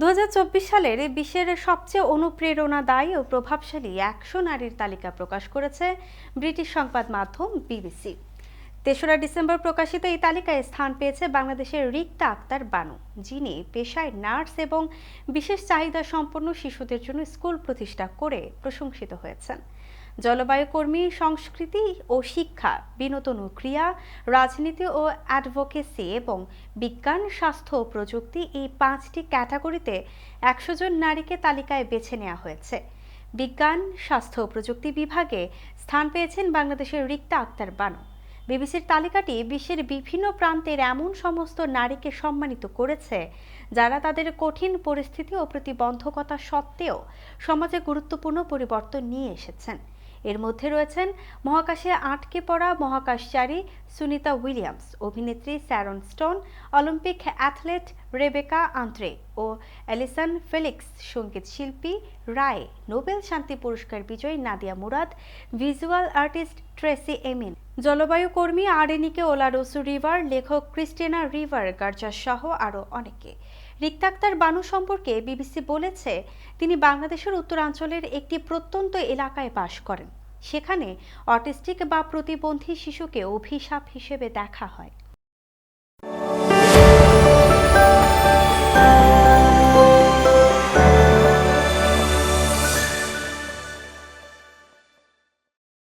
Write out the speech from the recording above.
2024 সালের বিশ্বের সবচেয়ে অনুপ্রেরণাদায়ী ও প্রভাবশালী 100 নারীর তালিকা প্রকাশ করেছে ব্রিটিশ সংবাদ মাধ্যম বিবিসি। 3রা ডিসেম্বর প্রকাশিত এই তালিকায় স্থান পেয়েছে বাংলাদেশের রিক্তা আক্তার বানু, যিনি পেশায় নার্স এবং বিশেষ চাহিদা সম্পন্ন শিশুদের জন্য স্কুল প্রতিষ্ঠা করে প্রশংসিত হয়েছেন। জলবায়ু কর্মী, সংস্কৃতি ও শিক্ষা, বিনোদন ও ক্রীড়া, রাজনীতি ও অ্যাডভোকেসি এবং বিজ্ঞান, স্বাস্থ্য ও প্রযুক্তি, এই 5টি ক্যাটাগরিতে 100 জন নারীকে তালিকায় বেছে নেওয়া হয়েছে। বিজ্ঞান, স্বাস্থ্য ও প্রযুক্তি বিভাগে স্থান পেয়েছেন বাংলাদেশের রিক্তা আক্তার বানু। বিবিসির তালিকাটি বিশ্বের বিভিন্ন প্রান্তের এমন সমস্ত নারীকে সম্মানিত করেছে যারা তাদের কঠিন পরিস্থিতি ও প্রতিবন্ধকতা সত্ত্বেও সমাজে গুরুত্বপূর্ণ পরিবর্তন নিয়ে এসেছেন। এর মধ্যে রয়েছেন মহাকাশে আটকে পড়া মহাকাশচারী সুনিতা উইলিয়ামস, অভিনেত্রী Sharon Stone, Olympic athlete Rebeca Andrade ও অ্যালিসন ফেলিক্স, সঙ্গীত শিল্পী রায়, নোবেল শান্তি পুরস্কার বিজয়ী Nadia Murad, visual artist Tracey Emin, জলবায়ু কর্মী আরেনিকে ওলারোসু রিভার, লেখক ক্রিস্টিনা রিভার গার্জাস সহ আরও অনেকে। রিক্তা আক্তার বানু সম্পর্কে বিবিসি বলেছে, তিনি বাংলাদেশের উত্তরাঞ্চলের একটি প্রত্যন্ত এলাকায় বাস করেন। সেখানে অটিস্টিক বা প্রতিবন্ধী শিশুকে অভিশাপ হিসেবে দেখা হয়।